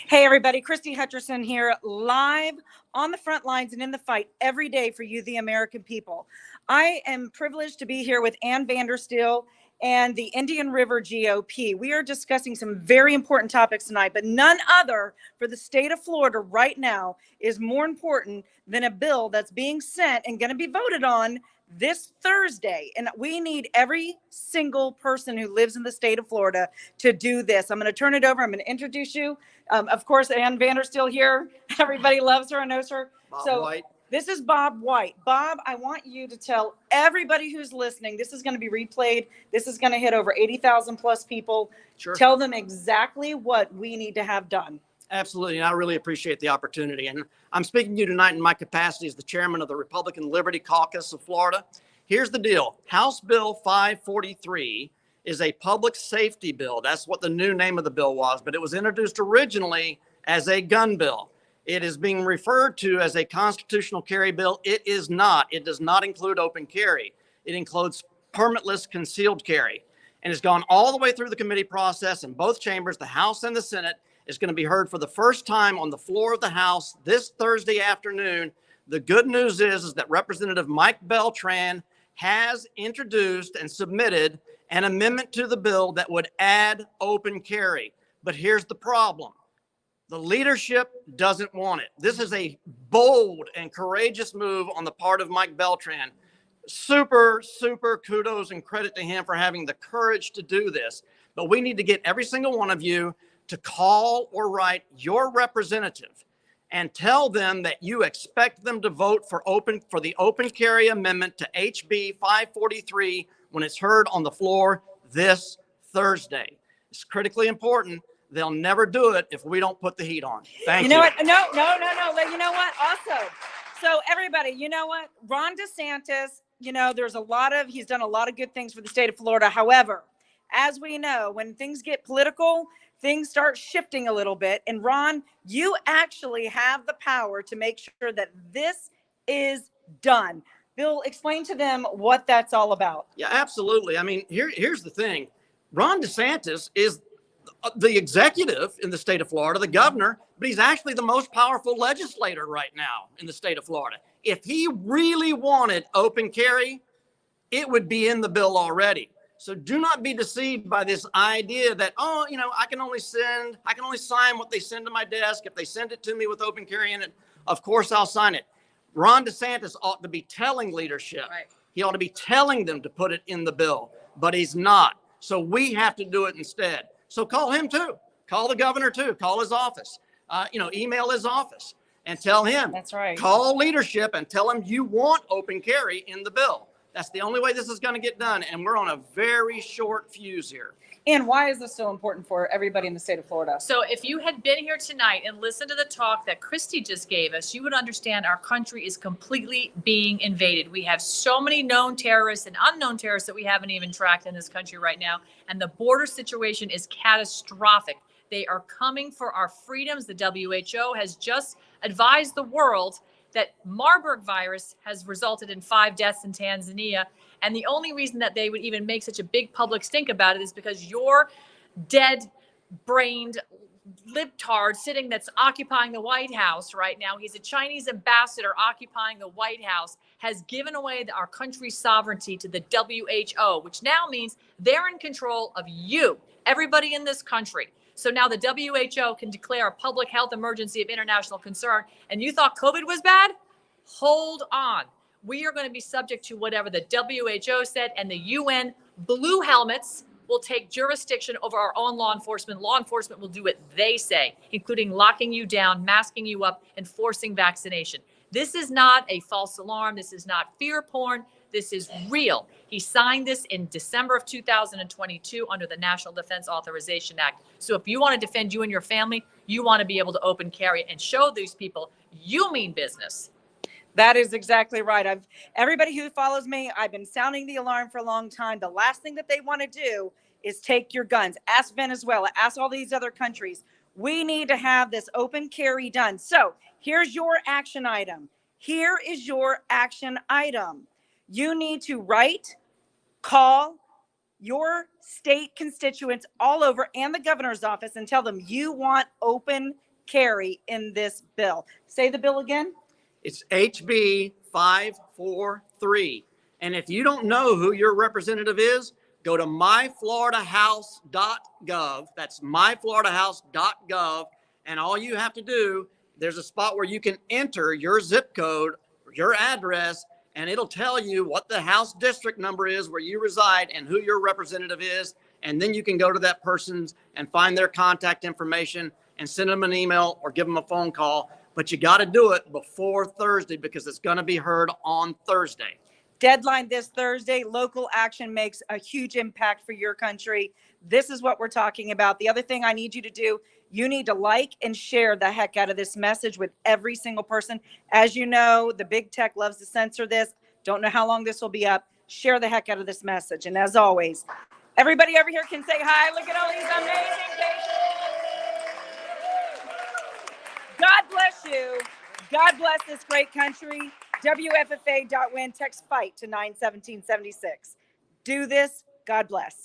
Hey, everybody. Christie Hutcherson here, live on the front lines and in the fight every day for you, the American people. I am privileged to be here with Ann Vandersteel and the Indian River GOP. We are discussing some very important topics tonight, but none other for the state of Florida right now is more important than a bill that's being sent and going to be voted on this Thursday. And we need every single person who lives in the state of Florida to do this. I'm going to turn it over. I'm going to introduce you. Of course, Ann Vandersteel here. Everybody loves her and knows her. Bob White. This is Bob White. Bob, I want you to tell everybody who's listening, this is going to be replayed. This is going to hit over 80,000 plus people. Sure. Tell them exactly what we need to have done. Absolutely. And I really appreciate the opportunity. And I'm speaking to you tonight in my capacity as the chairman of the Republican Liberty Caucus of Florida. Here's the deal. House Bill 543 is a public safety bill. That's what the new name of the bill was, but it was introduced originally as a gun bill. It is being referred to as a constitutional carry bill. It is not. It does not include open carry. It includes permitless concealed carry. And it's gone all the way through the committee process in both chambers, the House and the Senate. It's going to be heard for the first time on the floor of the House this Thursday afternoon. The good news is that Representative Mike Beltran has introduced and submitted an amendment to the bill that would add open carry. But here's the problem. The leadership doesn't want it. This is a bold and courageous move on the part of Mike Beltran. Super kudos and credit to him for having the courage to do this. But we need to get every single one of you to call or write your representative and tell them that you expect them to vote for the open carry amendment to HB 543 when it's heard on the floor this Thursday. It's critically important. They'll never do it if we don't put the heat on. Thank you. You know what? No. You know what? Also, so everybody, you know what? Ron DeSantis, he's done a lot of good things for the state of Florida. However, as we know, when things get political, things start shifting a little bit. And Ron, you actually have the power to make sure that this is done. Bill, explain to them what that's all about. Yeah, absolutely. I mean, here's the thing. Ron DeSantis is the executive in the state of Florida, the governor, but he's actually the most powerful legislator right now in the state of Florida. If he really wanted open carry, it would be in the bill already. So do not be deceived by this idea that, I can only sign what they send to my desk. If they send it to me with open carry in it, of course I'll sign it. Ron DeSantis ought to be telling leadership. Right. He ought to be telling them to put it in the bill, but he's not. So we have to do it instead. So call him too. Call the governor too. Call his office. Email his office and tell him. That's right. Call leadership and tell him you want open carry in the bill. That's the only way this is going to get done. And we're on a very short fuse here. And why is this so important for everybody in the state of Florida? So if you had been here tonight and listened to the talk that Christie just gave us, you would understand our country is completely being invaded. We have so many known terrorists and unknown terrorists that we haven't even tracked in this country right now. And the border situation is catastrophic. They are coming for our freedoms. The WHO has just advised the world that Marburg virus has resulted in 5 deaths in Tanzania. And the only reason that they would even make such a big public stink about it is because your dead-brained libtard that's occupying the White House right now, he's a Chinese ambassador occupying the White House, has given away our country's sovereignty to the WHO, which now means they're in control of you, everybody in this country. So now the WHO can declare a public health emergency of international concern. And you thought COVID was bad? Hold on. We are going to be subject to whatever the WHO said, and the UN blue helmets will take jurisdiction over our own law enforcement. Law enforcement will do what they say, including locking you down, masking you up, and forcing vaccination. This is not a false alarm. This is not fear porn. This is real. He signed this in December of 2022 under the National Defense Authorization Act. So if you want to defend you and your family, you want to be able to open carry and show these people you mean business. That is exactly right. Everybody who follows me, I've been sounding the alarm for a long time. The last thing that they want to do is take your guns. Ask Venezuela, ask all these other countries. We need to have this open carry done. So here's your action item. Here is your action item. You need to write, call your state constituents all over and the governor's office and tell them you want open carry in this bill. Say the bill again. It's HB 543. And if you don't know who your representative is, go to myfloridahouse.gov. That's myfloridahouse.gov. And all you have to do, there's a spot where you can enter your zip code, your address, and it'll tell you what the House district number is where you reside and who your representative is. And then you can go to that person's and find their contact information and send them an email or give them a phone call. But you got to do it before Thursday because it's going to be heard on Thursday. Deadline this Thursday. Local action makes a huge impact for your country. This is what we're talking about. The other thing I need you to do, you need to like and share the heck out of this message with every single person. As you know, the big tech loves to censor this. Don't know how long this will be up. Share the heck out of this message. And as always, everybody over here can say hi. Look at all these amazing faces. God bless you. God bless this great country. WFFA.win. Text FIGHT to 91776. Do this. God bless.